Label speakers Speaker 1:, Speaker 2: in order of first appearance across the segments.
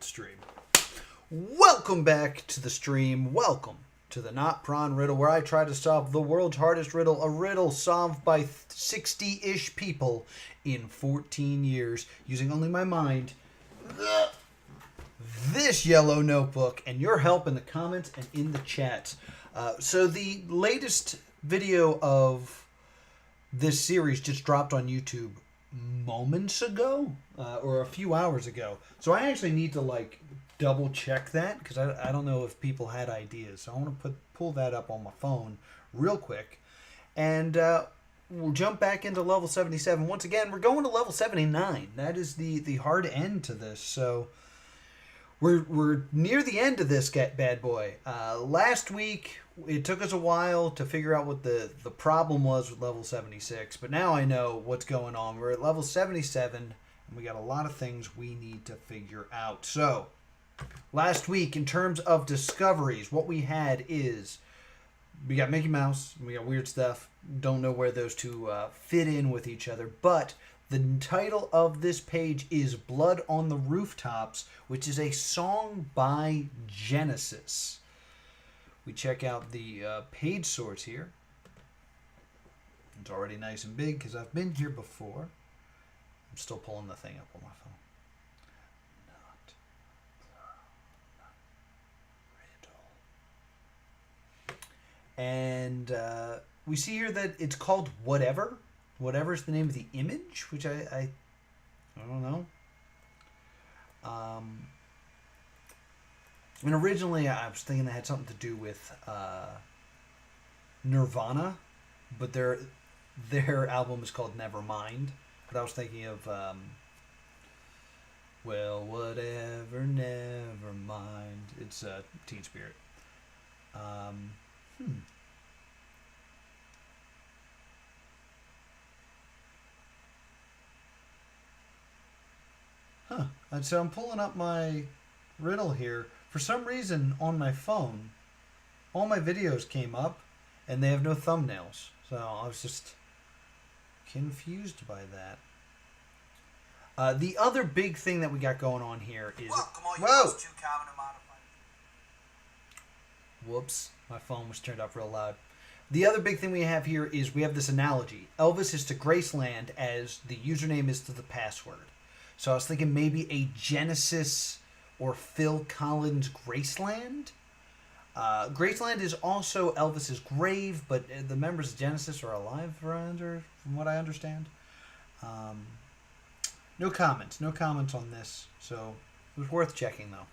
Speaker 1: old stream. Welcome back to the stream. Welcome to the Not Pron Riddle, where I try to solve the world's hardest riddle, a riddle solved by 60-ish people in 14 years, using only my mind, this yellow notebook, and your help in the comments and in the chat. So the latest video of this series just dropped on YouTube moments ago, or a few hours ago. So I actually need to double check that, because I don't know if people had ideas. So I want to pull that up on my phone real quick, and we'll jump back into level 77. Once again, we're going to level 79. That is the hard end to this. So we're near the end of this bad boy. Last week it took us a while to figure out what the problem was with level 76, but now I know what's going on. We're at level 77, and we got a lot of things we need to figure out. So last week, in terms of discoveries, what we had is we got Mickey Mouse, we got weird stuff. Don't know where those two fit in with each other, but the title of this page is Blood on the Rooftops, which is a song by Genesis. We check out the page source here. It's already nice and big because I've been here before. I'm still pulling the thing up on my phone. Not Riddle. And we see here that it's called Whatever. Whatever is the name of the image, which I don't know. And originally I was thinking that had something to do with Nirvana, but their album is called Nevermind. But I was thinking of well, whatever, never mind. It's Teen Spirit. And so I'm pulling up my riddle here. For some reason, on my phone, all my videos came up, and they have no thumbnails. So I was just confused by that. The other big thing that we got going on here is... Whoa! Whoops. My phone was turned up real loud. The other big thing we have here is we have this analogy. Elvis is to Graceland as the username is to the password. So I was thinking maybe a Genesis or Phil Collins Graceland. Graceland is also Elvis's grave, but the members of Genesis are alive, from what I understand. No comments on this, so it was worth checking, though.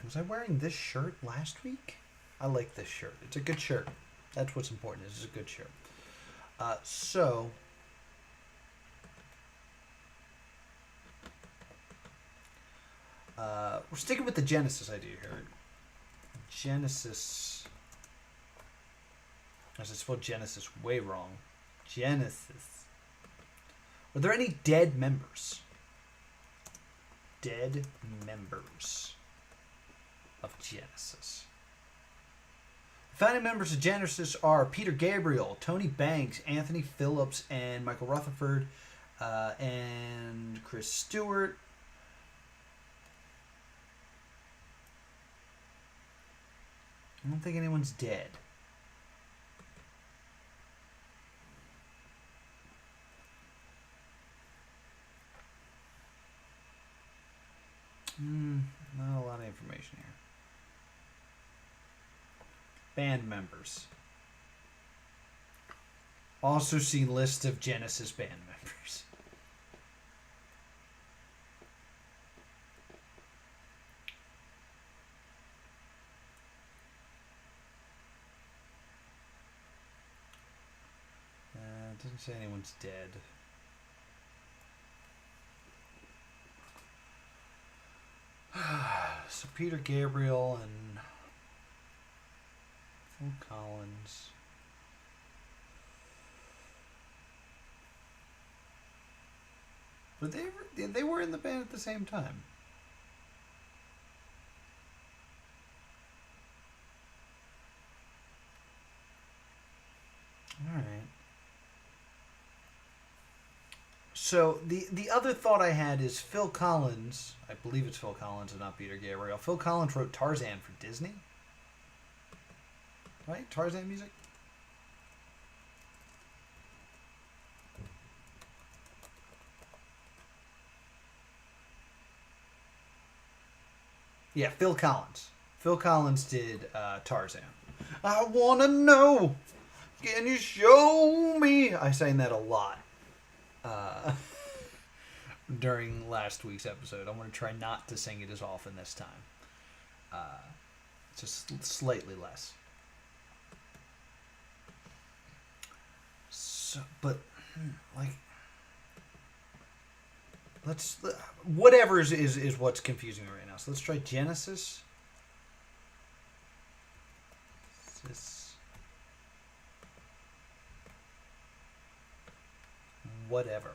Speaker 1: Was I wearing this shirt last week? I like this shirt. It's a good shirt. That's what's important. This is a good shirt. We're sticking with the Genesis idea here. Genesis. I spelled Genesis way wrong. Genesis. Are there any dead members? Dead members of Genesis. The founding members of Genesis are Peter Gabriel, Tony Banks, Anthony Phillips, and Michael Rutherford, and Chris Stewart. I don't think anyone's dead. Not a lot of information here. Band members. Also see list of Genesis band members. It doesn't say anyone's dead. So Peter Gabriel and Phil Collins. But they were in the band at the same time. All right. So the other thought I had is Phil Collins. I believe it's Phil Collins and not Peter Gabriel. Phil Collins wrote Tarzan for Disney, right? Tarzan music. Yeah, Phil Collins. Phil Collins did Tarzan. I wanna know. Can you show me? I sang that a lot during last week's episode. I'm going to try not to sing it as often this time. Just slightly less. So, but like, whatever is what's confusing me right now. So let's try Genesis. Whatever.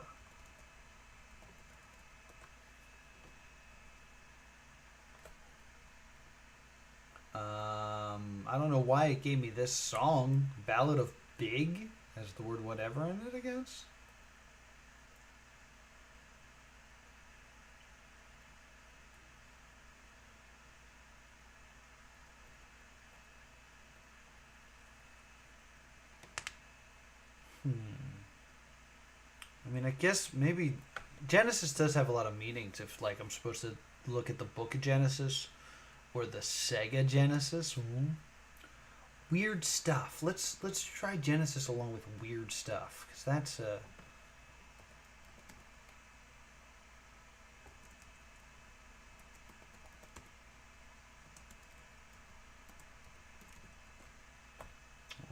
Speaker 1: I don't know why it gave me this song, Ballad of Big, has the word whatever in it, I guess. I mean, I guess maybe Genesis does have a lot of meanings if, like, I'm supposed to look at the Book of Genesis or the Sega Genesis. Mm-hmm. Weird stuff. Let's try Genesis along with weird stuff, because that's I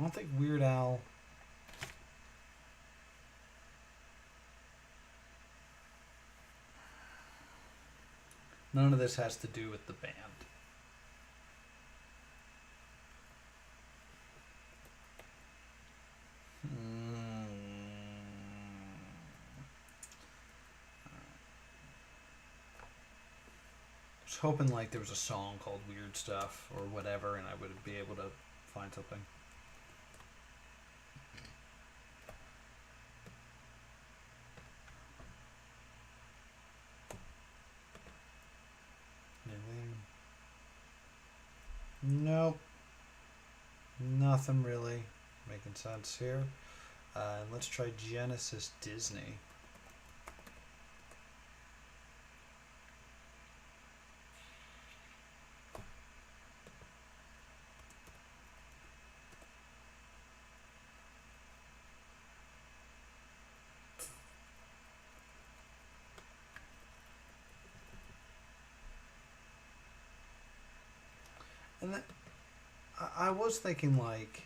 Speaker 1: don't think Weird Al. None of this has to do with the band. I was hoping like there was a song called Weird Stuff or whatever, and I would be able to find something. Nope. Nothing really making sense here. And let's try Genesis Disney. And I was thinking like,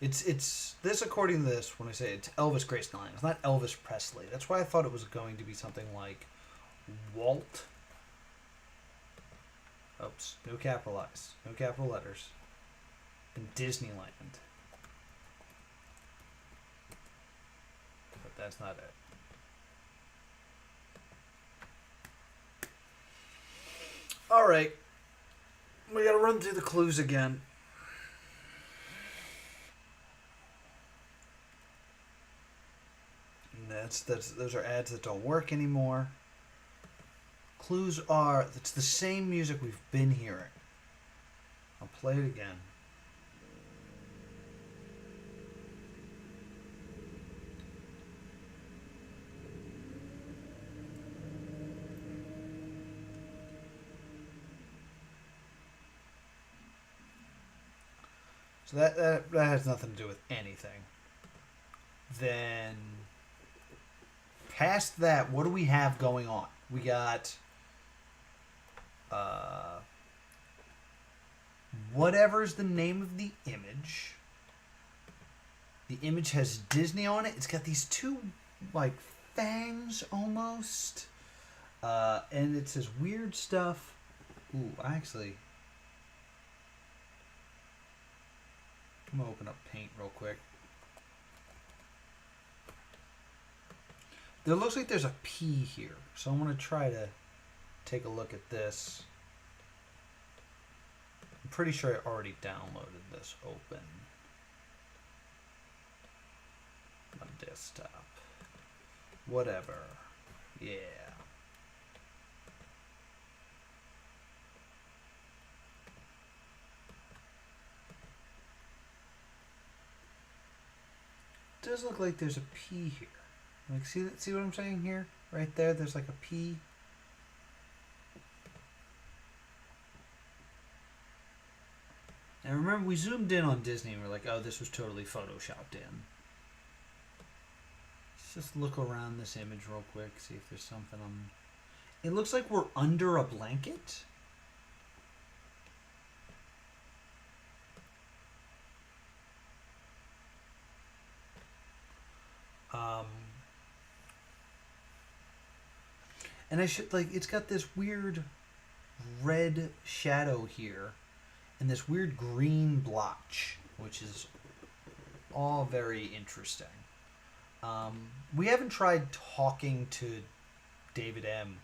Speaker 1: it's this according to this when I say it's Elvis Graceland. It's not Elvis Presley. That's why I thought it was going to be something like Walt. Oops, no capitalized, no capital letters. And Disneyland. But that's not it. All right. We gotta run through the clues again. And those are ads that don't work anymore. Clues are, it's the same music we've been hearing. I'll play it again. So that has nothing to do with anything. Then past that, what do we have going on? We got whatever's the name of the image. The image has Disney on it. It's got these two like fangs almost. And it says weird stuff. Ooh, actually, I'm going to open up Paint real quick. There looks like there's a P here. So I'm going to try to take a look at this. I'm pretty sure I already downloaded this open. My desktop. Whatever. Yeah. Does look like there's a P here. Like, see what I'm saying here? Right there, there's like a P. And remember, we zoomed in on Disney and we're like, oh, this was totally photoshopped in. Let's just look around this image real quick, see if there's something on... It looks like we're under a blanket. And I should, like, it's got this weird red shadow here and this weird green blotch, which is all very interesting. We haven't tried talking to David M.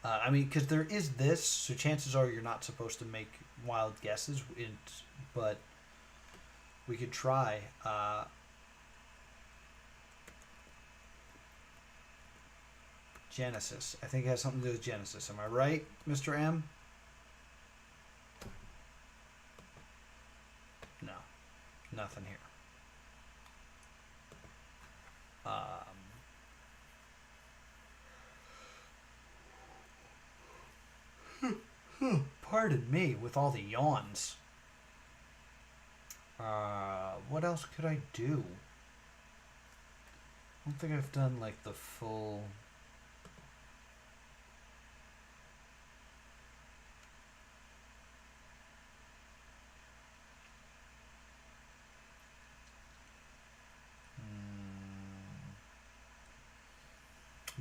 Speaker 1: I mean, because there is this, so chances are you're not supposed to make wild guesses, but we could try. Genesis. I think it has something to do with Genesis. Am I right, Mr. M? No. Nothing here. Pardon me with all the yawns. What else could I do? I don't think I've done like the full...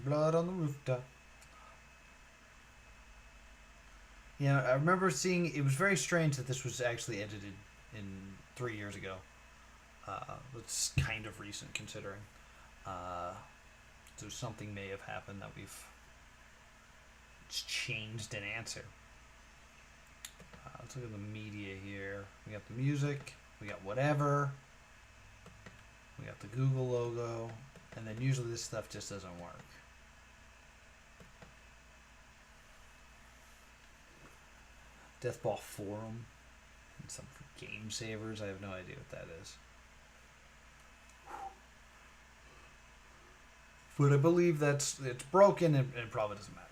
Speaker 1: Blood on the rooftop. Yeah, I remember seeing... It was very strange that this was actually edited in 3 years ago. It's kind of recent considering. So something may have happened that we've changed an answer. Let's look at the media here. We got the music. We got whatever. We got the Google logo. And then usually this stuff just doesn't work. Deathball Forum. And some for Game Savers. I have no idea what that is. But I believe it's broken and it probably doesn't matter.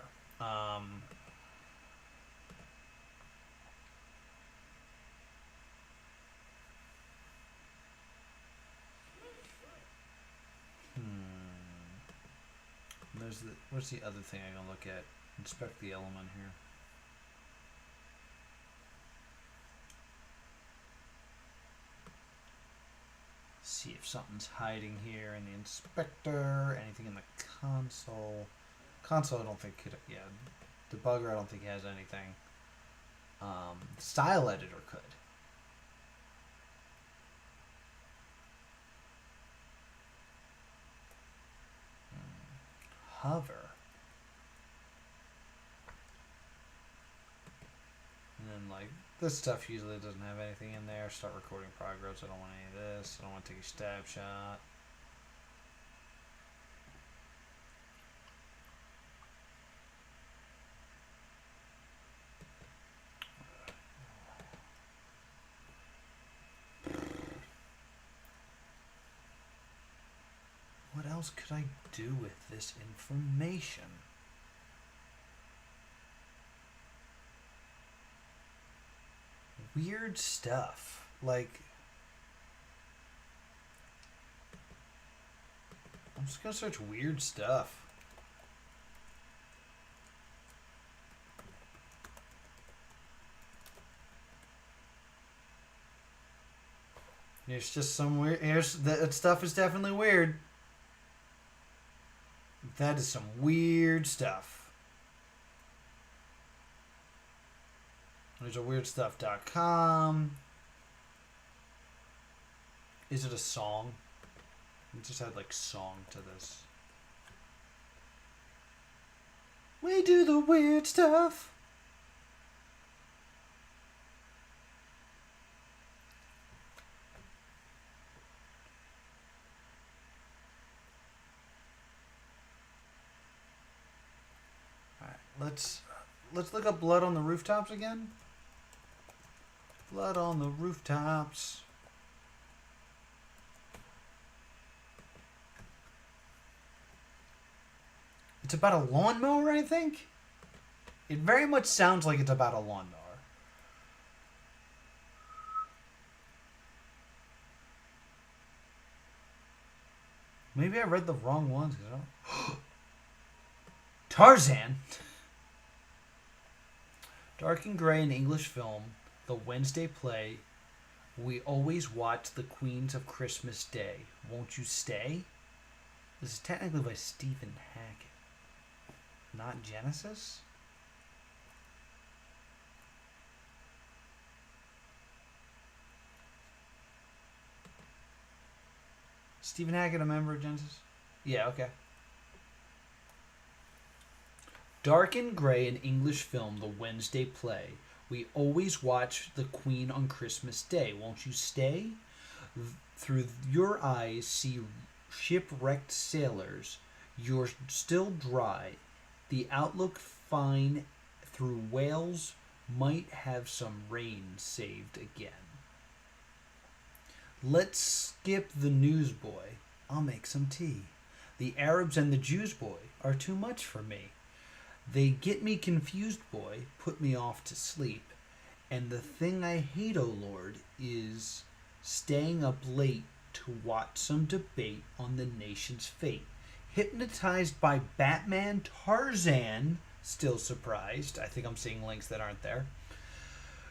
Speaker 1: What's the other thing I'm gonna look at? Inspect the element here. See if something's hiding here in the inspector. Anything in the console? Console, I don't think could. Yeah, debugger, I don't think has anything. Style editor could. Hover. And then like this stuff usually doesn't have anything in there. Start recording progress. I don't want any of this. I don't want to take a stab shot. What else could I do with this information? Weird stuff. Like, I'm just gonna search weird stuff. There's just some weird. That stuff is definitely weird. That is some weird stuff. There's a weirdstuff.com. Is it a song? We just had like song to this. We do the weird stuff. let's look up Blood on the Rooftops again. Blood on the Rooftops. It's about a lawnmower, I think. It very much sounds like it's about a lawnmower. Maybe I read the wrong ones. Tarzan. Dark and Gray, an English film. The Wednesday play. We always watch the Queens of Christmas Day. Won't you stay? This is technically by Stephen Hackett. Not Genesis? Stephen Hackett a member of Genesis? Yeah, okay. Dark and Gray, an English film, the Wednesday play. We always watch the Queen on Christmas Day. Won't you stay? Through your eyes see shipwrecked sailors. You're still dry. The outlook fine through Wales. Might have some rain saved again. Let's skip the newsboy. I'll make some tea. The Arabs and the Jews, boy, are too much for me. They get me confused, boy, put me off to sleep. And the thing I hate, O Lord, is staying up late to watch some debate on the nation's fate. Hypnotized by Batman, Tarzan, still surprised. I think I'm seeing links that aren't there.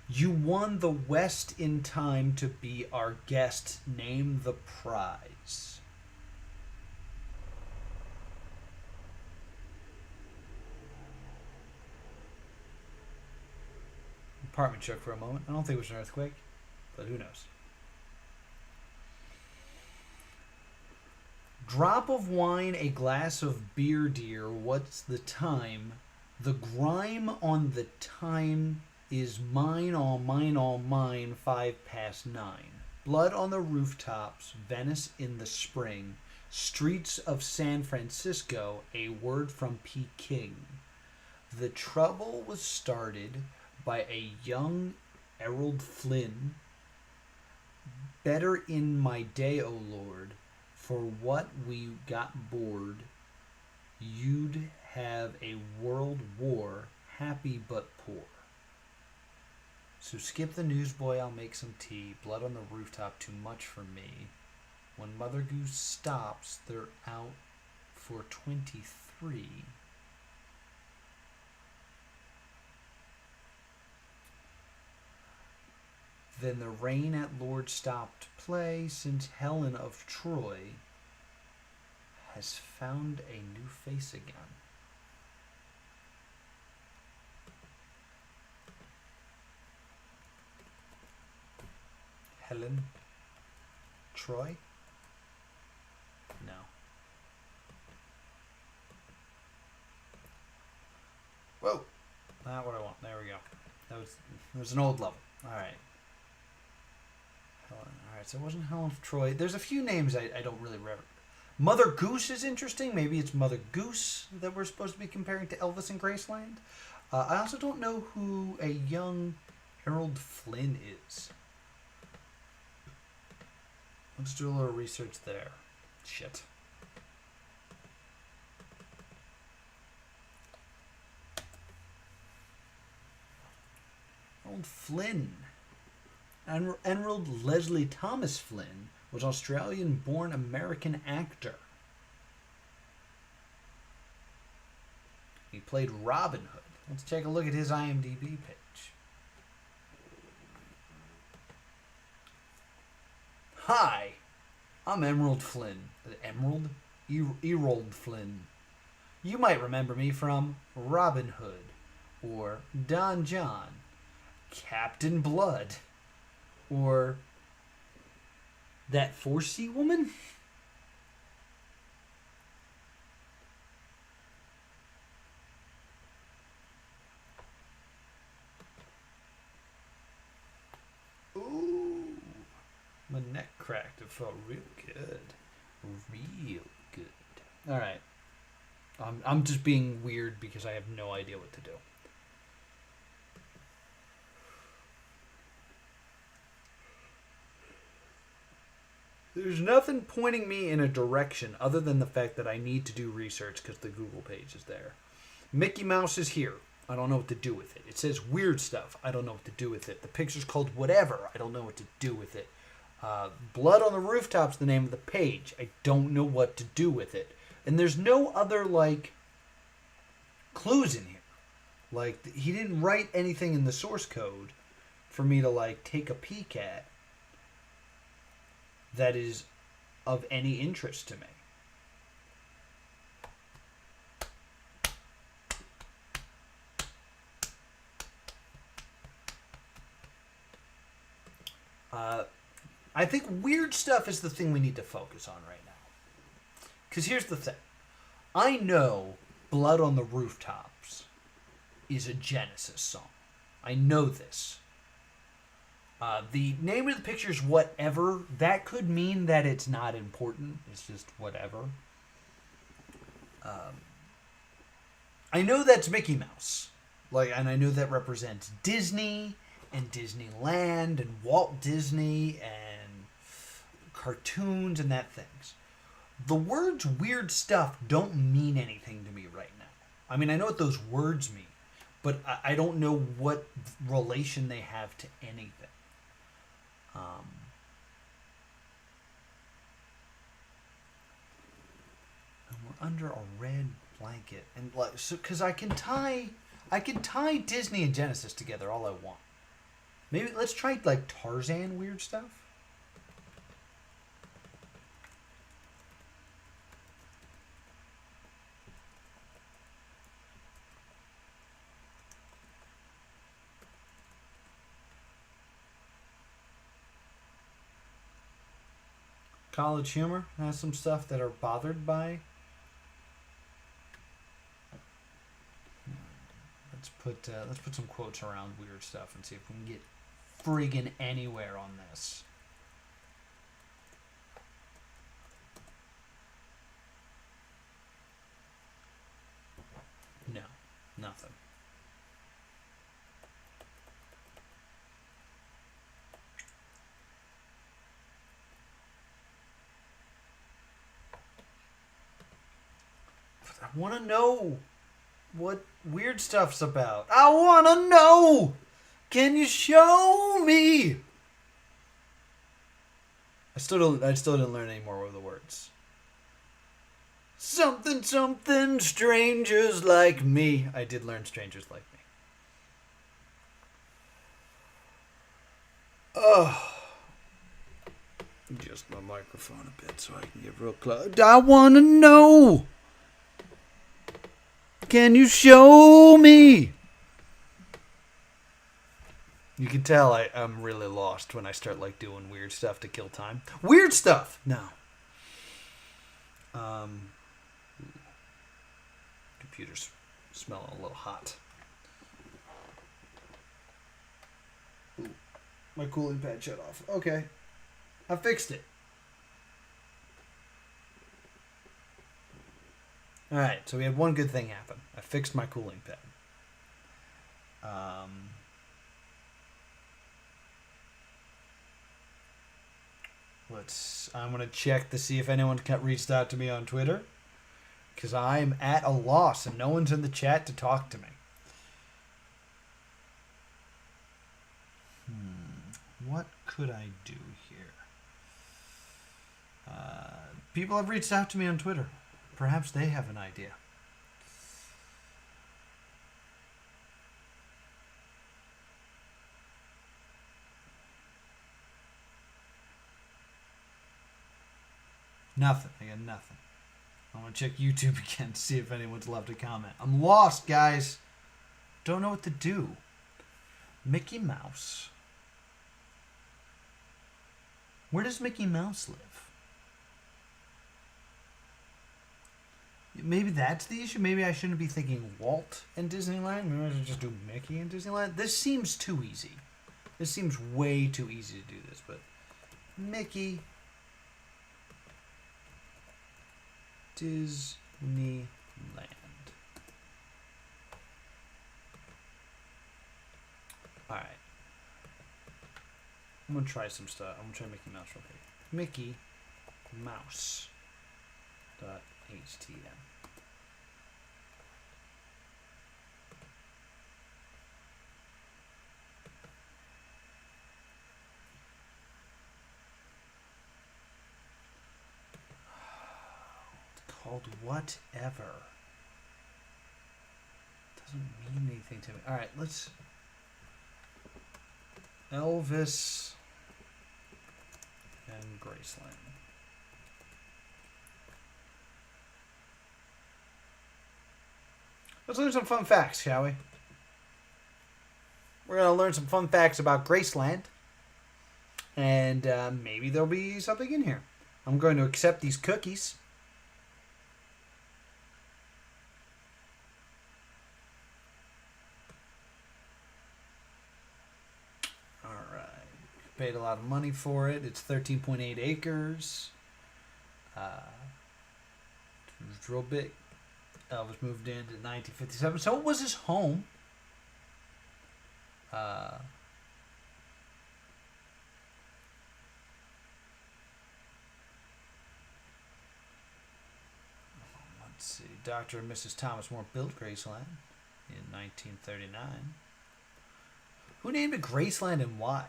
Speaker 1: You won the West in time to be our guest. Name the prize. Apartment shook for a moment. I don't think it was an earthquake, but who knows. Drop of wine, a glass of beer, dear. What's the time? The grime on the time is mine, all mine, 9:05. Blood on the rooftops, Venice in the spring. Streets of San Francisco, a word from Peking. The trouble was started by a young Errol Flynn. Better in my day, O Lord, for what we got bored. You'd have a world war, happy but poor. So skip the newsboy, I'll make some tea. Blood on the rooftop, too much for me. When Mother Goose stops, they're out for 23. Then the rain at Lord stopped play, since Helen of Troy has found a new face again. Helen Troy? No. Whoa! Not what I want. There we go. That was an old level. Alright. Helen. Alright, so it wasn't Helen of Troy. There's a few names I don't really remember. Mother Goose is interesting. Maybe it's Mother Goose that we're supposed to be comparing to Elvis and Graceland. I also don't know who a young Harold Flynn is. Let's do a little research there. Shit. Harold Flynn. Emerald Leslie Thomas Flynn was Australian-born American actor. He played Robin Hood. Let's take a look at his IMDb page. Hi, I'm Emerald Flynn. Emerald? Erold Flynn. You might remember me from Robin Hood, or Don John, Captain Blood, or that 4C woman? Ooh, my neck cracked. It felt real good. Real good. All right. I'm just being weird because I have no idea what to do. There's nothing pointing me in a direction other than the fact that I need to do research because the Google page is there. Mickey Mouse is here. I don't know what to do with it. It says weird stuff. I don't know what to do with it. The picture's called whatever. I don't know what to do with it. Blood on the Rooftop's the name of the page. I don't know what to do with it. And there's no other, like, clues in here. Like, he didn't write anything in the source code for me to, like, take a peek at that is of any interest to me. I think weird stuff is the thing we need to focus on right now. Because here's the thing. I know Blood on the Rooftops is a Genesis song. I know this. The name of the picture is whatever. That could mean that it's not important. It's just whatever. I know that's Mickey Mouse. And I know that represents Disney and Disneyland and Walt Disney and cartoons and that things. The words weird stuff don't mean anything to me right now. I mean, I know what those words mean, but I don't know what relation they have to anything. And we're under a red blanket, and because I can tie Disney and Genesis together all I want. Maybe let's try like Tarzan weird stuff. College Humor has some stuff that are bothered by. Let's put some quotes around weird stuff and see if we can get friggin' anywhere on this. No, nothing. I want to know what weird stuff's about. I want to know. Can you show me? I still didn't learn any more of the words. Something strangers like me. I did learn strangers like me. Oh. Adjust my microphone a bit so I can get real close. I want to know. Can you show me? You can tell I'm really lost when I start like doing weird stuff to kill time. Weird stuff! No. Computer's smelling a little hot. Ooh, my cooling pad shut off. Okay. I fixed it. Alright, so we had one good thing happen. I fixed my cooling pad. I'm going to check to see if anyone reached out to me on Twitter. Because I'm at a loss and no one's in the chat to talk to me. What could I do here? People have reached out to me on Twitter. Perhaps they have an idea. Nothing. I got nothing. I want to check YouTube again to see if anyone's left a comment. I'm lost, guys. Don't know what to do. Mickey Mouse. Where does Mickey Mouse live? Maybe that's the issue. Maybe I shouldn't be thinking Walt and Disneyland. Maybe I should just do Mickey and Disneyland. This seems too easy. This seems way too easy to do this, but Mickey, Disneyland. land. Alright. I'm gonna try some stuff. I'm gonna try Mickey Mouse real quick. Mickey Mouse .htm. It's called whatever. Doesn't mean anything to me. Alright, let's Elvis and Graceland. Let's learn some fun facts, shall we? We're going to learn some fun facts about Graceland. And maybe there'll be something in here. I'm going to accept these cookies. Alright. Paid a lot of money for it. It's 13.8 acres. It was real big. Elvis moved in 1957, so it was his home. Let's see. Dr. and Mrs. Thomas More built Graceland in 1939. Who named it Graceland and why?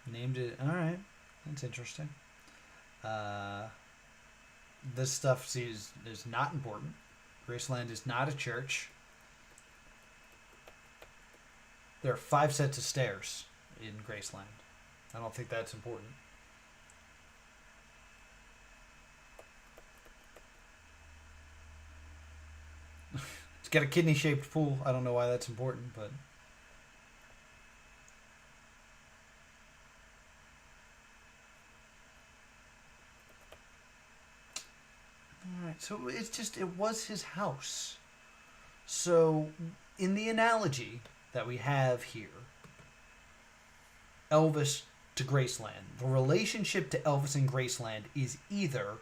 Speaker 1: Named it. All right, that's interesting. This stuff is not important. Graceland is not a church. There are 5 sets of stairs in Graceland. I don't think that's important. It's got a kidney-shaped pool. I don't know why that's important, but... Alright, so it was his house. So, in the analogy that we have here, Elvis to Graceland, the relationship to Elvis and Graceland is either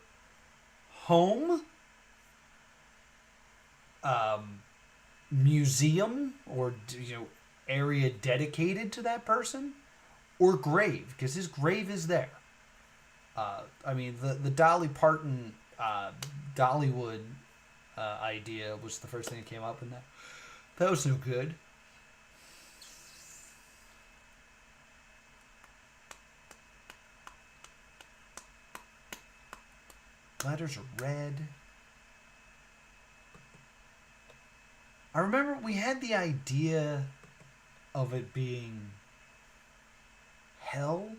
Speaker 1: home, museum, or area dedicated to that person, or grave, because his grave is there. I mean, the Dolly Parton Dollywood idea was the first thing that came up, and that was no good. Letters are red. I remember we had the idea of it being hell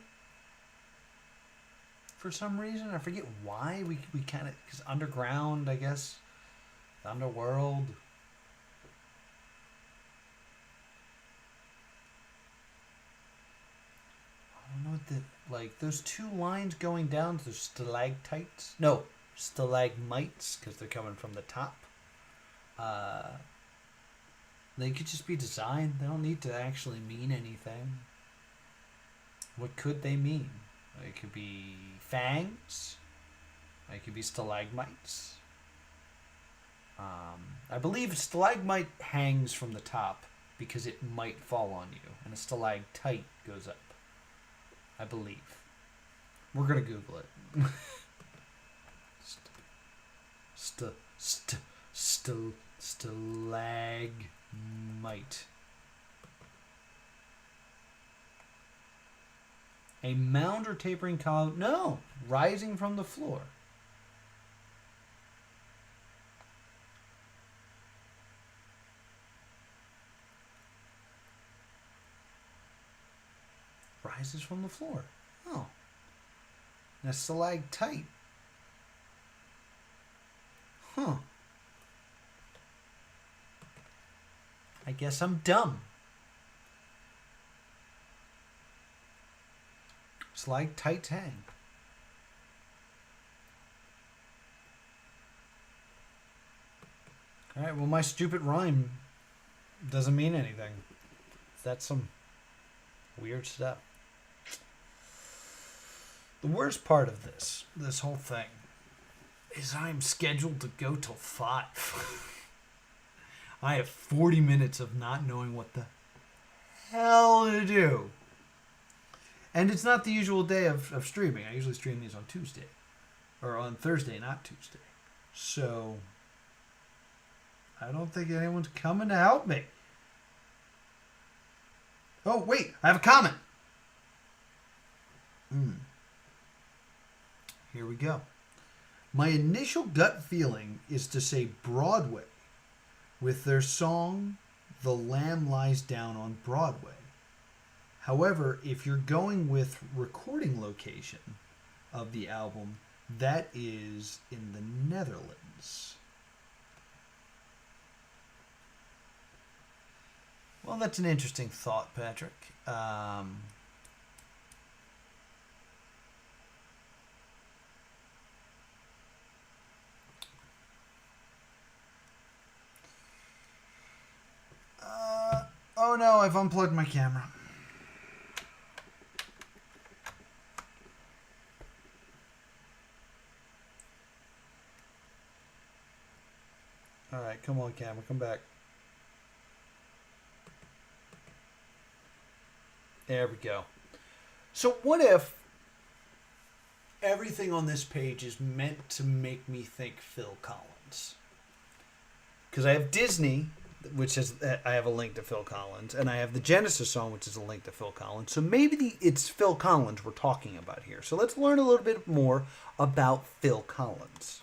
Speaker 1: for some reason. I forget why. We kind of, because underground, I guess, the underworld. I don't know what those 2 lines going down, those stalactites. No, stalagmites, because they're coming from the top. They could just be designed. They don't need to actually mean anything. What could they mean? It could be fangs. It could be stalagmites. I believe stalagmite hangs from the top because it might fall on you, and a stalactite goes up. I believe. We're gonna Google it. Stalagmite. A mound or tapering column. No, rising from the floor. Rises from the floor. Oh. And a stalactite. Huh. I guess I'm dumb. Stalactites hang. Alright, well, my stupid rhyme doesn't mean anything. That's some weird stuff. The worst part of this whole thing, is I'm scheduled to go till 5. I have 40 minutes of not knowing what the hell to do. And it's not the usual day of streaming. I usually stream these on Tuesday. Or on Thursday, not Tuesday. So, I don't think anyone's coming to help me. Oh, wait. I have a comment. Here we go. My initial gut feeling is to say Broadway with their song The Lamb Lies Down on Broadway. However, if you're going with recording location of the album, that is in the Netherlands. Well, that's an interesting thought, Patrick. Oh no, I've unplugged my camera. Alright, come on, camera, come back. There we go. So what if everything on this page is meant to make me think Phil Collins? Because I have Disney, which is, I have a link to Phil Collins, and I have the Genesis song, which is a link to Phil Collins. So maybe it's Phil Collins we're talking about here. So let's learn a little bit more about Phil Collins.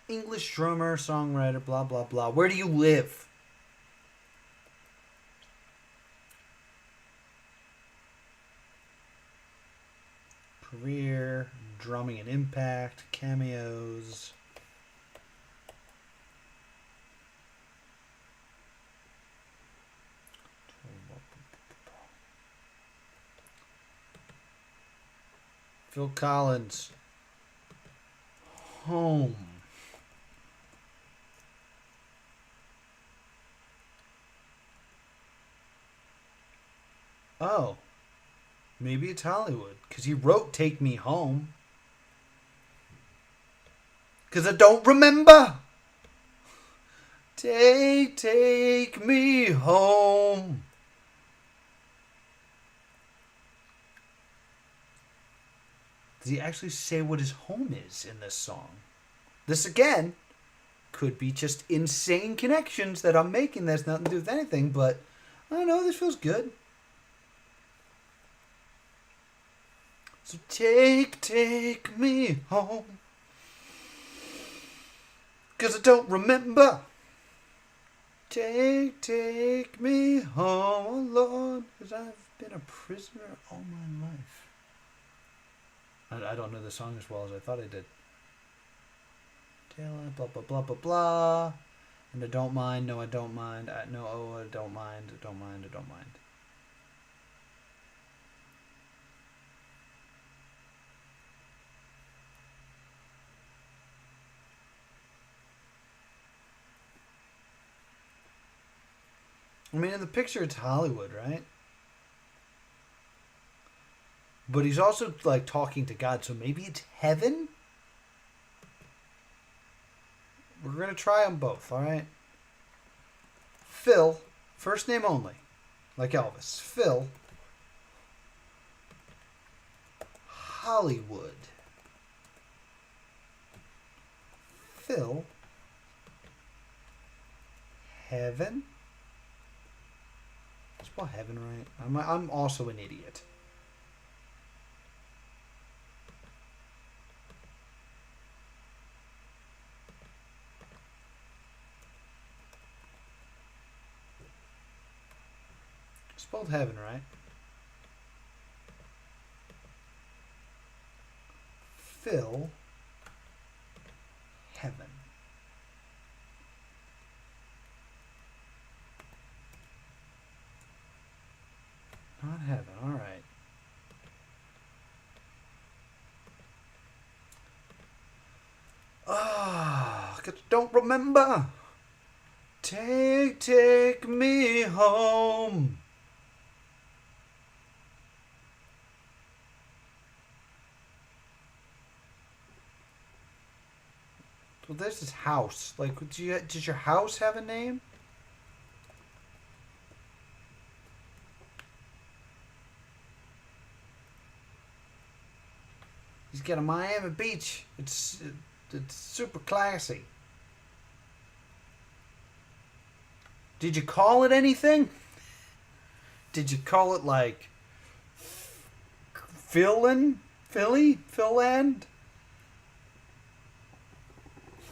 Speaker 1: English drummer, songwriter, blah, blah, blah. Where do you live? Career, drumming and impact, cameos. Phil Collins. Home. Oh. Maybe it's Hollywood. Because he wrote Take Me Home. Because I don't remember. Take me home. Does he actually say what his home is in this song? This, again, could be just insane connections that I'm making that has nothing to do with anything, but I don't know, this feels good. So take me home. Because I don't remember. Take me home, oh Lord, because I've been a prisoner all my life. I don't know the song as well as I thought I did. Blah, blah, blah, blah, blah. And I don't mind, no, I don't mind. I don't mind, I don't mind, I don't mind. I mean, in the picture, it's Hollywood, right? But he's also, like, talking to God, so maybe it's heaven? We're going to try them both, all right? Phil, first name only, like Elvis. Phil, Hollywood. Phil, heaven. Spell heaven right. I'm also an idiot. Spelled heaven right. Phil, heaven. Not heaven, alright. 'cause I don't remember. Take me home. Well, there's his house. Like, does your house have a name? He's got a Miami Beach. It's super classy. Did you call it anything? Did you call it like Philland? Philland?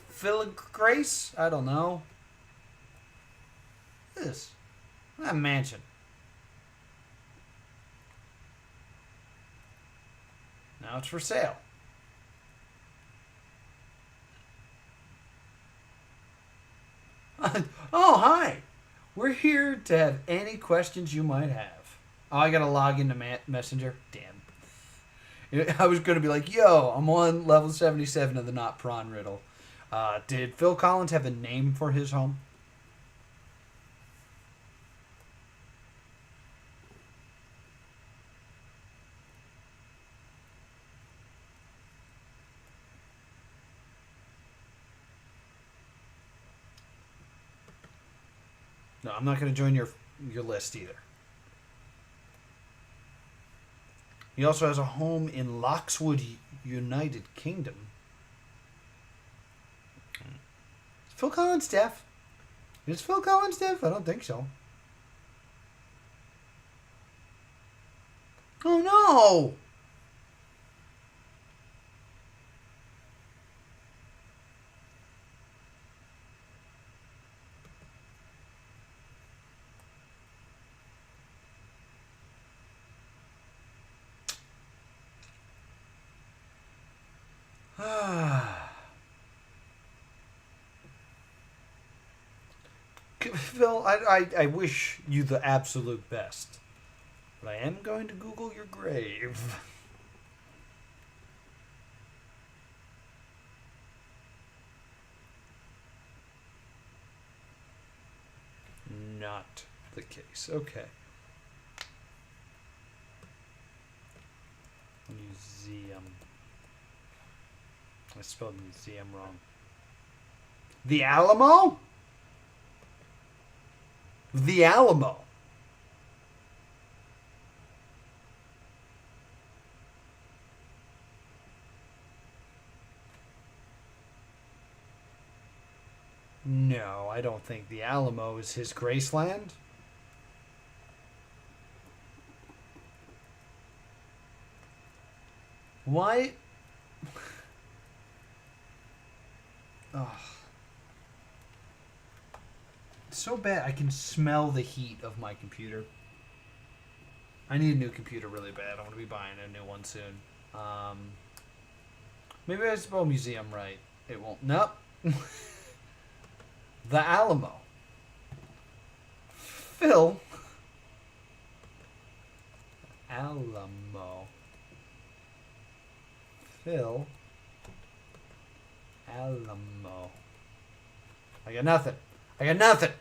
Speaker 1: Phil Grace? I don't know. This. That mansion. Now it's for sale. Oh, hi. We're here to have any questions you might have. Oh, I gotta log into Messenger. Damn. I was gonna be like, yo, I'm on level 77 of the Not Pron Riddle. Did Phil Collins have a name for his home? No, I'm not going to join your list either. He also has a home in Loxwood, United Kingdom. Is Phil Collins deaf? Is Phil Collins deaf? I don't think so. Oh no! Phil, I wish you the absolute best. But I am going to Google your grave. Not the case. Okay. Museum. I spelled museum wrong. The Alamo? The Alamo. No, I don't think the Alamo is his Graceland. Why? Oh. It's so bad. I can smell the heat of my computer. I need a new computer really bad. I'm going to be buying a new one soon. Maybe I spell museum right. It won't. Nope. The Alamo. Phil. Alamo. Phil. Alamo. I got nothing. I got nothing.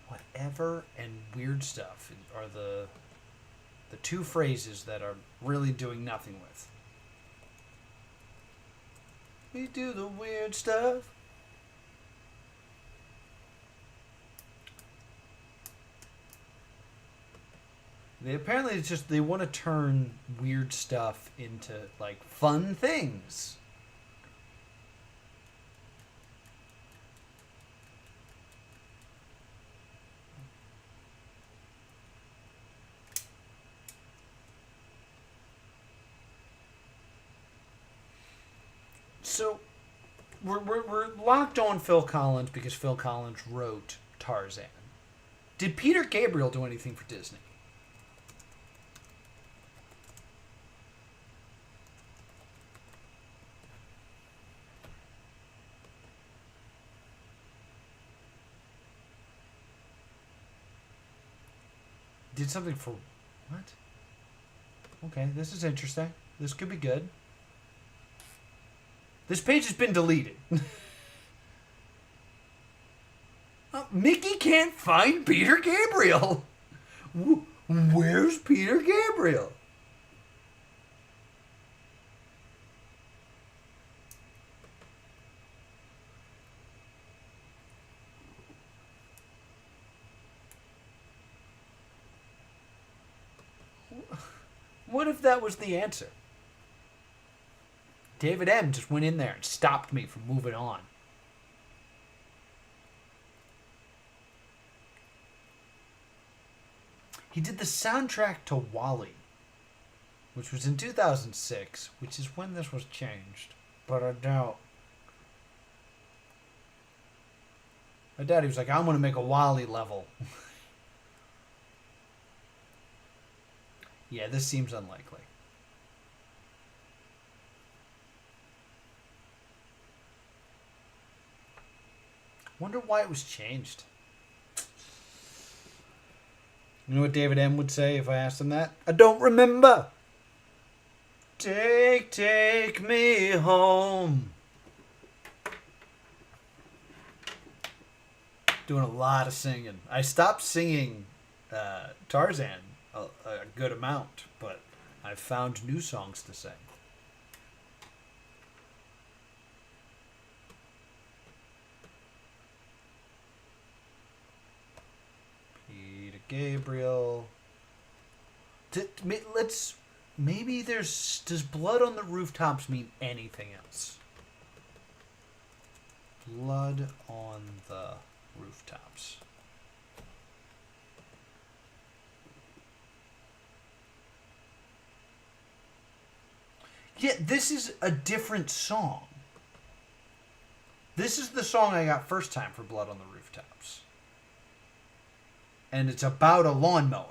Speaker 1: Whatever and weird stuff are the two phrases that are really doing nothing with. We do the weird stuff. Apparently it's just they want to turn weird stuff into like fun things. So we're locked on Phil Collins because Phil Collins wrote Tarzan. Did Peter Gabriel do anything for Disney? did something for... What? Okay, this is interesting. This could be good. This page has been deleted. Mickey can't find Peter Gabriel. Where's Peter Gabriel? What if that was the answer? David M. just went in there and stopped me from moving on. He did the soundtrack to WALL-E, which was in 2006, which is when this was changed. But I doubt he was like, I'm going to make a WALL-E level. Yeah, this seems unlikely. Wonder why it was changed. You know what David M. would say if I asked him that? I don't remember. Take me home. Doing a lot of singing. I stopped singing Tarzan a good amount, but I've found new songs to sing. Peter Gabriel. Maybe does blood on the rooftops mean anything else? Blood on the rooftops. Yeah, this is a different song. This is the song I got first time for Blood on the Rooftops. And it's about a lawnmower.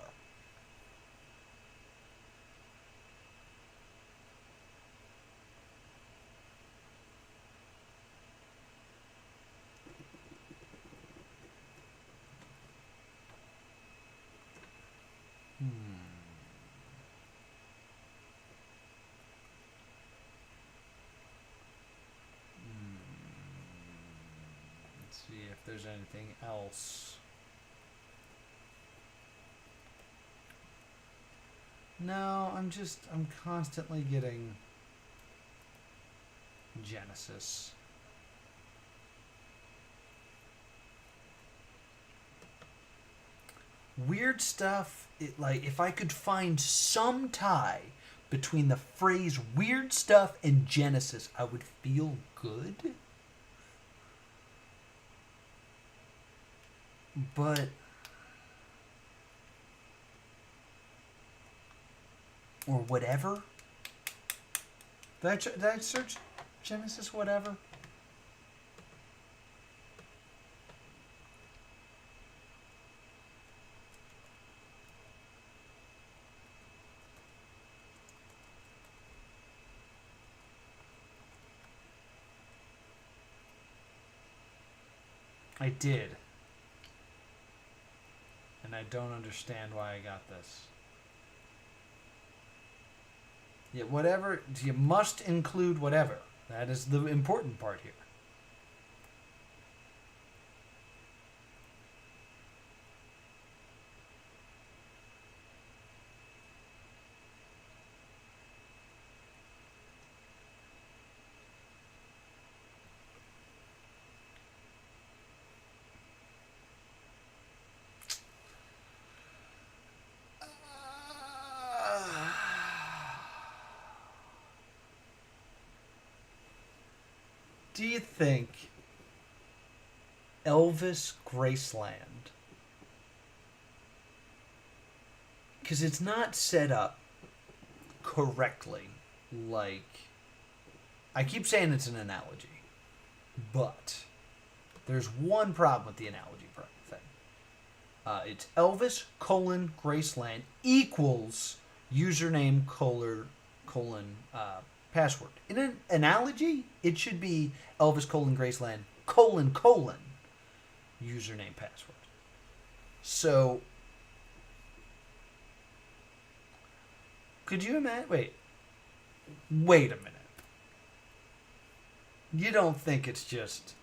Speaker 1: See if there's anything else. No, I'm constantly getting Genesis. Weird stuff, if I could find some tie between the phrase weird stuff and Genesis, I would feel good. But or whatever. Did I search Genesis whatever? I did. And I don't understand why I got this. Yeah, whatever. You must include whatever. That is the important part here. Do you think Elvis Graceland, because it's not set up correctly, like, I keep saying it's an analogy, but there's one problem with the analogy thing. It's Elvis Graceland equals username password. In an analogy, it should be Elvis Graceland username password. So Could you imagine? Wait a minute. You don't think it's just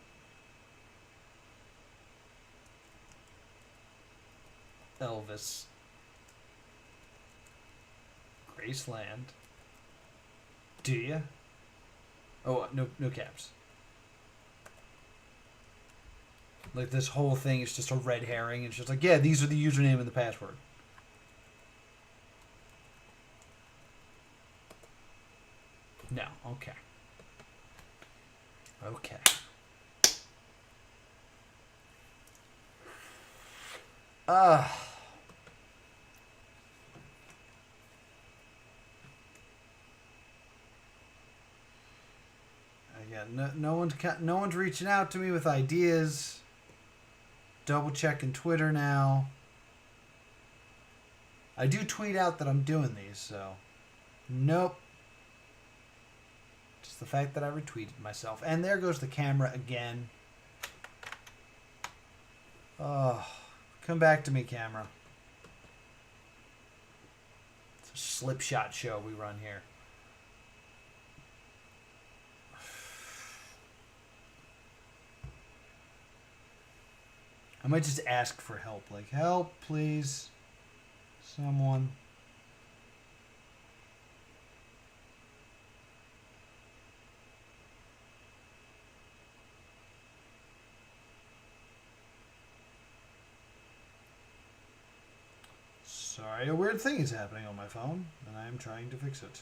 Speaker 1: Elvis, Graceland, do you? Oh, no caps. Like this whole thing is just a red herring. It's just like, yeah, these are the username and the password. No, okay. Okay. I got no one's reaching out to me with ideas. Double checking Twitter now. I do tweet out that I'm doing these, so nope. Just the fact that I retweeted myself. And there goes the camera again. Oh, come back to me, camera. It's a slip shot show we run here. I might just ask for help. Like, help, please. Someone. Sorry, a weird thing is happening on my phone, and I am trying to fix it.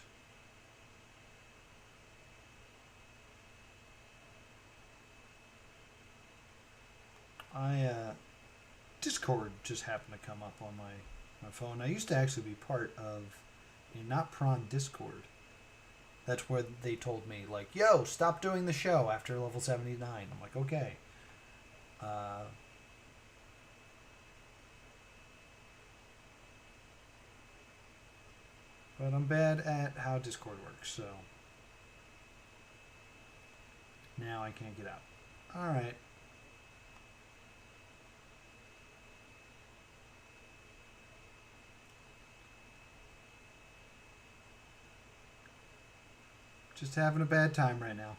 Speaker 1: Discord just happened to come up on my phone. I used to actually be part of a Not Pron Discord. That's where they told me, like, yo, stop doing the show after level 79. I'm like, okay. But I'm bad at how Discord works, so now I can't get out. Alright. Just having a bad time right now.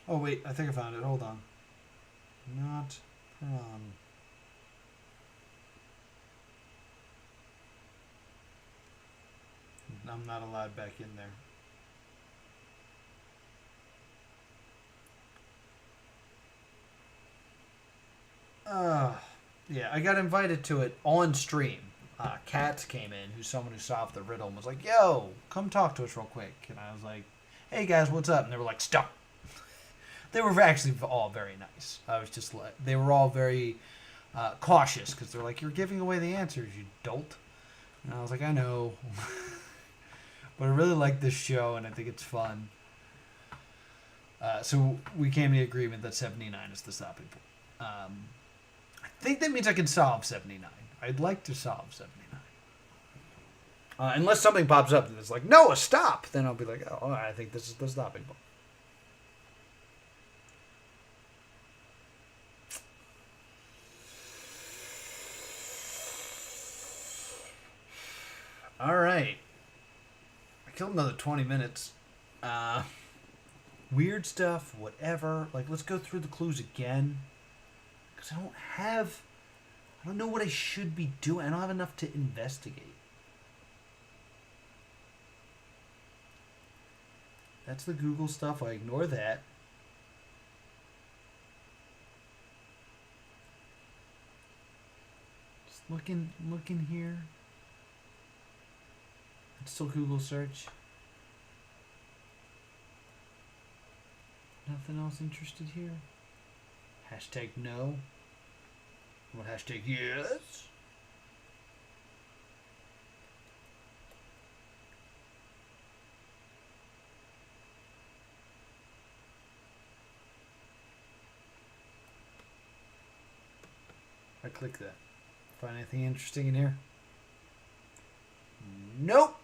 Speaker 1: Oh, wait. I think I found it. Hold on. Not Pron. I'm not allowed back in there. Yeah, I got invited to it on stream. Katz came in, who's someone who solved the riddle, and was like, yo, come talk to us real quick. And I was like, hey guys, what's up? And they were like, stop. They were actually all very nice. I was just like, they were all very cautious, because they're like, you're giving away the answers, you dolt. And I was like, I know. But I really like this show, and I think it's fun. So we came to the agreement that 79 is the stopping point. I think that means I can solve 79. I'd like to solve 79. Unless something pops up that's like, Noah, stop! Then I'll be like, oh, I think this is the stopping point. All right. I killed another 20 minutes. Weird stuff, whatever. Like, let's go through the clues again. Because I don't know what I should be doing. I don't have enough to investigate. That's the Google stuff. I ignore that. Just looking here. It's still Google search. Nothing else interested here. Hashtag no. What hashtag yes? I click that. Find anything interesting in here? Nope.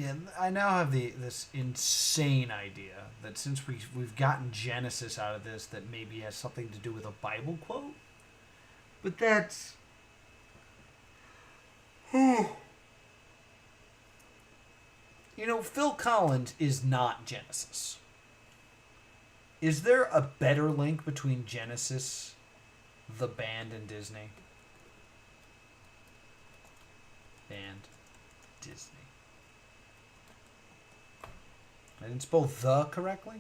Speaker 1: Yeah, I now have this insane idea that since we've gotten Genesis out of this, that maybe has something to do with a Bible quote. But that's Phil Collins is not Genesis. Is there a better link between Genesis, the band, and Disney? Band, Disney. I didn't spell the correctly?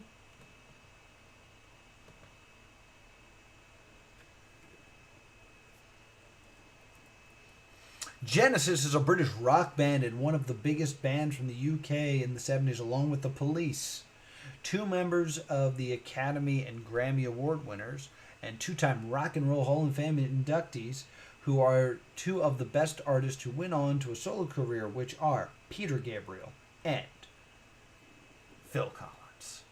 Speaker 1: Genesis is a British rock band and one of the biggest bands from the UK in the 70s, along with the Police. Two members of the Academy and Grammy Award winners and two-time Rock and Roll Hall of Fame inductees, who are two of the best artists who went on to a solo career, which are Peter Gabriel and Phil Collins.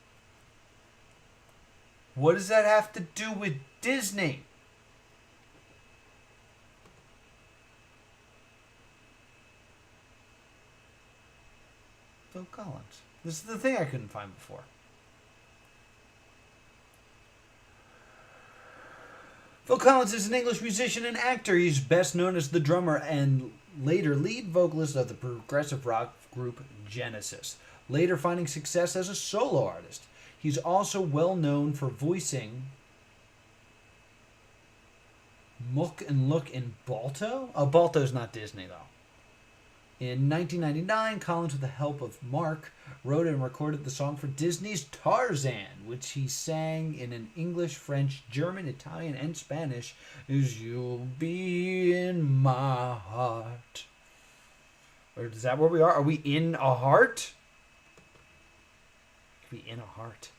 Speaker 1: What does that have to do with Disney? Phil Collins. This is the thing I couldn't find before. Phil Collins is an English musician and actor. He's best known as the drummer and later lead vocalist of the progressive rock group Genesis, later finding success as a solo artist. He's also well known for voicing Mook and Look in Balto. Oh, Balto's not Disney, though. In 1999, Collins, with the help of Mark, wrote and recorded the song for Disney's Tarzan, which he sang in an English, French, German, Italian, and Spanish, as "You'll Be in My Heart." Or is that where we are? Are we in a heart? Are we in a heart?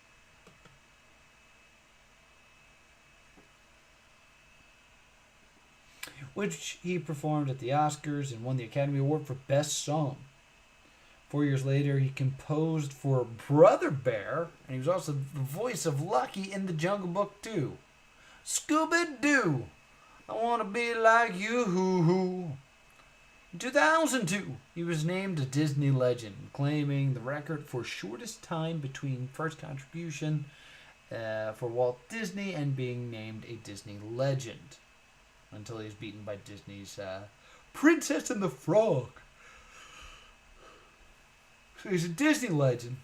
Speaker 1: Which he performed at the Oscars and won the Academy Award for Best Song. 4 years later, he composed for Brother Bear, and he was also the voice of Lucky in The Jungle Book 2. Scooby-Doo, I want to be like you. In 2002, he was named a Disney legend, claiming the record for shortest time between first contribution for Walt Disney and being named a Disney legend, until he was beaten by Disney's Princess and the Frog. So he's a Disney legend.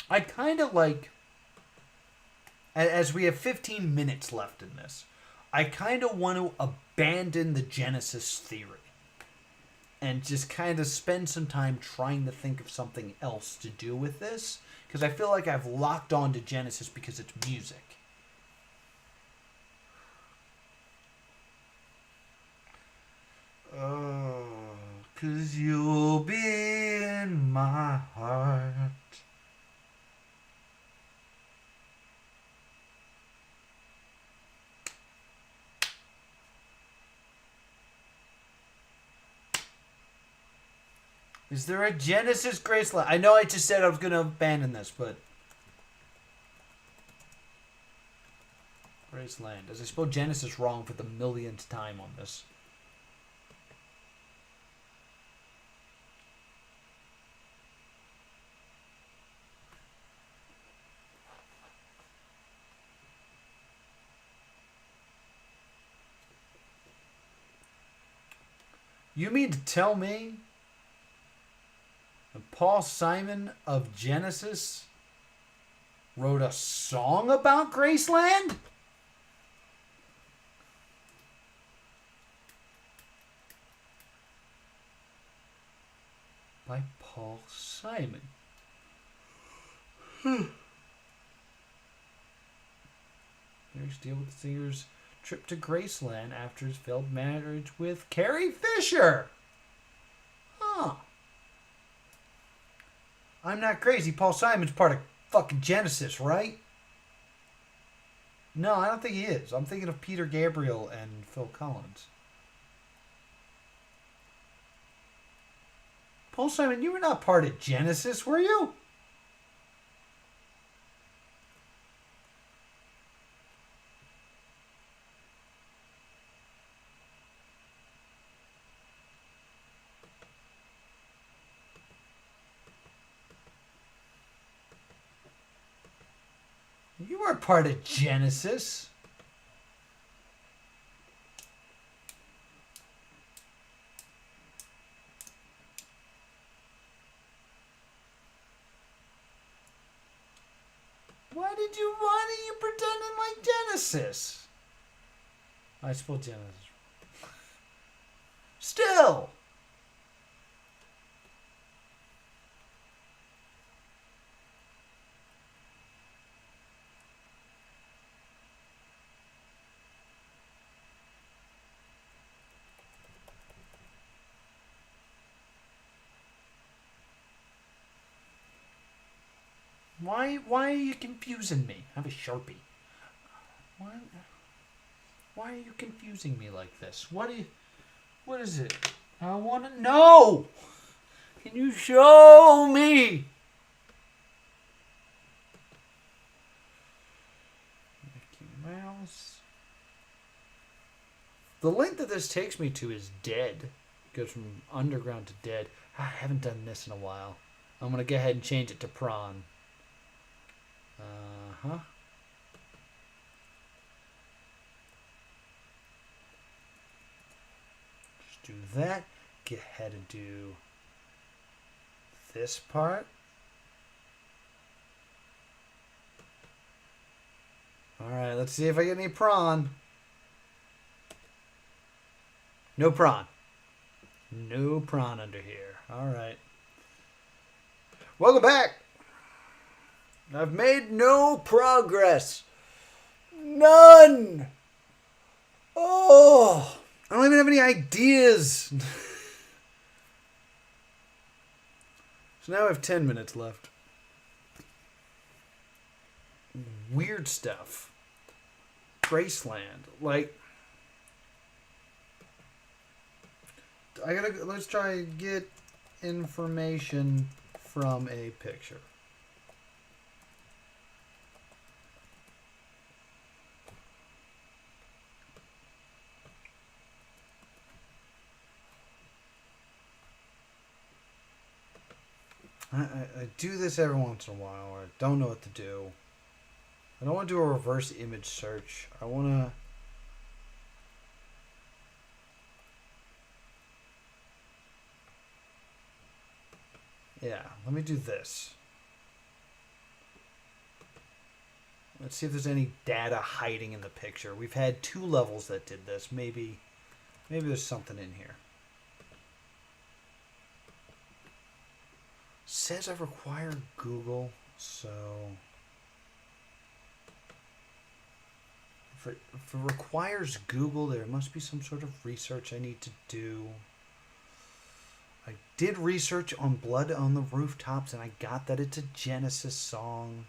Speaker 1: I kind of like, as we have 15 minutes left in this, I kind of want to abandon the Genesis theory and just kind of spend some time trying to think of something else to do with this, because I feel like I've locked on to Genesis because it's music. Oh, 'cause you'll be in my heart. Is there a Genesis Graceland? I know I just said I was going to abandon this, but Graceland. As I spelled Genesis wrong for the millionth time on this. You mean to tell me that Paul Simon of Genesis wrote a song about Graceland? By Paul Simon. Lyrics deal with the singer's trip to Graceland after his failed marriage with Carrie Fisher. Huh. I'm not crazy. Paul Simon's part of fucking Genesis, right? No, I don't think he is. I'm thinking of Peter Gabriel and Phil Collins. Paul Simon, you were not part of Genesis, were you? weren't part of Genesis. Why are you pretending like Genesis? I spelled Genesis. Still. Why are you confusing me? I have a Sharpie. Why are you confusing me like this? What is it? I want to know. Can you show me? Mickey Mouse. The link that this takes me to is dead. Goes from underground to dead. I haven't done this in a while. I'm going to go ahead and change it to prawn. Uh-huh. Just do that. Go ahead and do this part. Alright, let's see if I get any prawn. No prawn. No prawn under here. Alright. Welcome back. I've made no progress. None. Oh, I don't even have any ideas. So now I have 10 minutes left. Weird stuff. Graceland. Like, let's try and get information from a picture. I do this every once in a while, or I don't know what to do. I don't want to do a reverse image search. I want to... Yeah, let me do this. Let's see if there's any data hiding in the picture. We've had 2 levels that did this. Maybe there's something in here. Says I require Google, so if it requires Google, there must be some sort of research I need to do. I did research on Blood on the Rooftops, and I got that it's a Genesis song.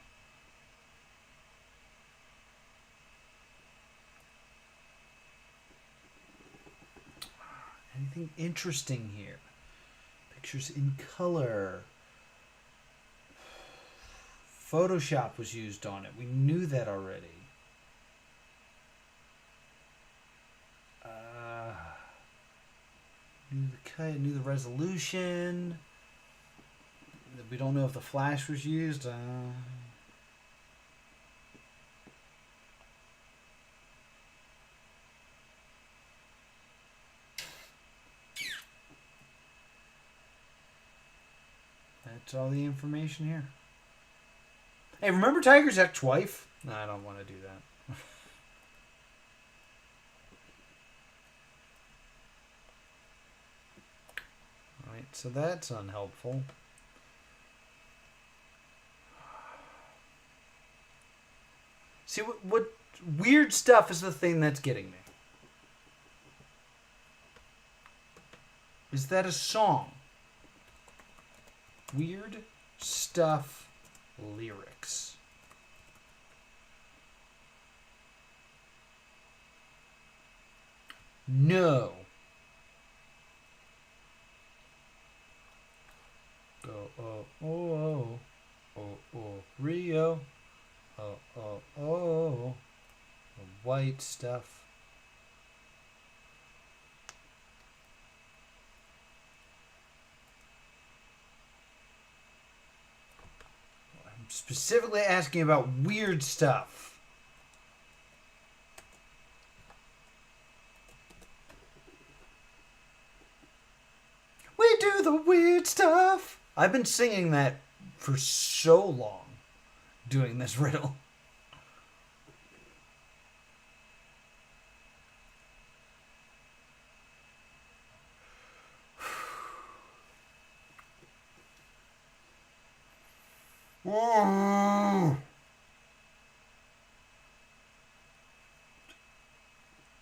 Speaker 1: Anything interesting here? Pictures in color. Photoshop was used on it. We knew that already. Knew the cut, knew the resolution. We don't know if the flash was used. That's all the information here. Hey, remember Tiger's ex-wife? No, I don't want to do that. Alright, so that's unhelpful. See, what weird stuff is the thing that's getting me? Is that a song? Weird stuff lyrics. No. Go, oh, oh, oh, oh, oh, Rio. Oh, oh, oh, the white stuff. I'm specifically asking about weird stuff. We do the weird stuff. I've been singing that for so long, doing this riddle.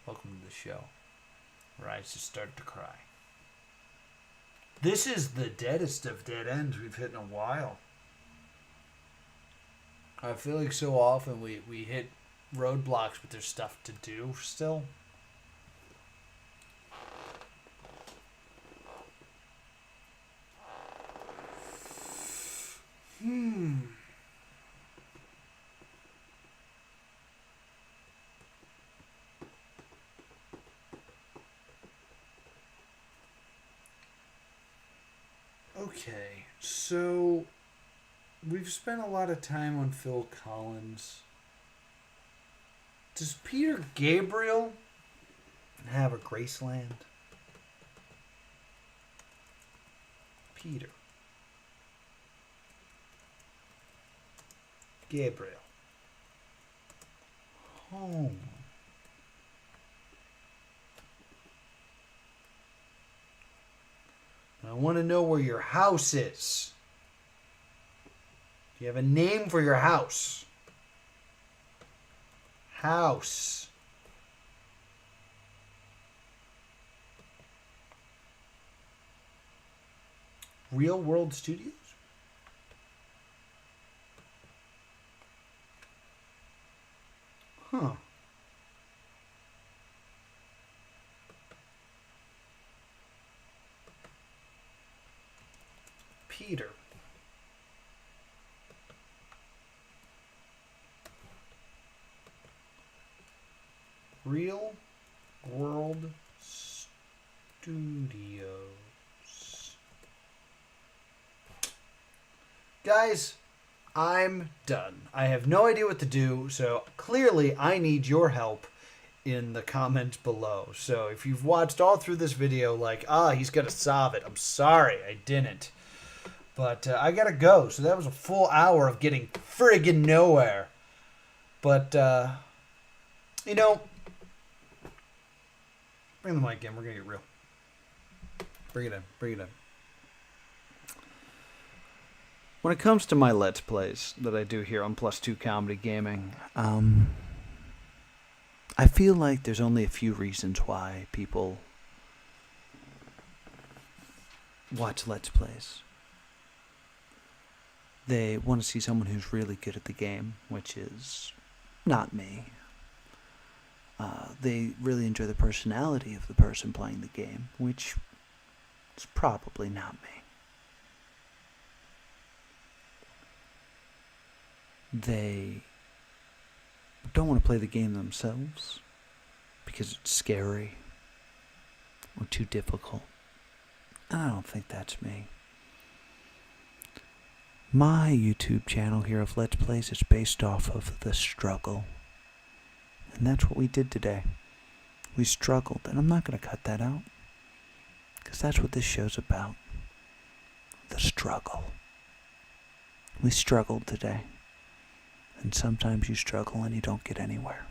Speaker 1: Welcome to the show, where I just start to cry. This is the deadest of dead ends we've hit in a while. I feel like so often we hit roadblocks, but there's stuff to do still. Okay, so we've spent a lot of time on Phil Collins. Does Peter Gabriel have a Graceland? Peter Gabriel. Home. I want to know where your house is. Do you have a name for your house? House. Real World Studios? Huh. Peter. Real World Studios. Guys, I'm done. I have no idea what to do, so clearly I need your help in the comments below. So if you've watched all through this video like, he's going to solve it, I'm sorry, I didn't. But I got to go. So that was a full hour of getting friggin' nowhere. But, you know, bring the mic in. We're going to get real. Bring it in. Bring it in. When it comes to my Let's Plays that I do here on Plus 2 Comedy Gaming, I feel like there's only a few reasons why people watch Let's Plays. They want to see someone who's really good at the game, which is not me. They really enjoy the personality of the person playing the game, which is probably not me. They don't want to play the game themselves because it's scary or too difficult. And I don't think that's me. My YouTube channel here of Let's Plays is based off of the struggle. And that's what we did today. We struggled, and I'm not going to cut that out. Because that's what this show's about. The struggle. We struggled today. And sometimes you struggle and you don't get anywhere.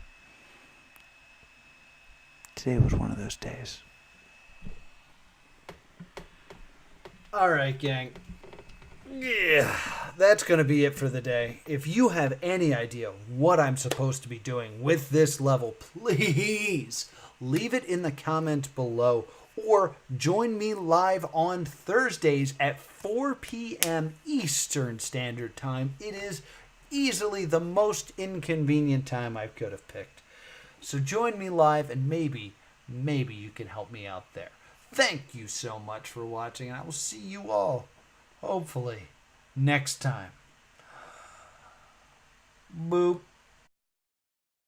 Speaker 1: Today was one of those days. Alright, gang. Yeah, that's going to be it for the day. If you have any idea what I'm supposed to be doing with this level, please leave it in the comment below. Or join me live on Thursdays at 4 p.m. Eastern Standard Time. It is easily the most inconvenient time I could have picked. So join me live and maybe you can help me out there. Thank you so much for watching, and I will see you all, hopefully, next time. Boop.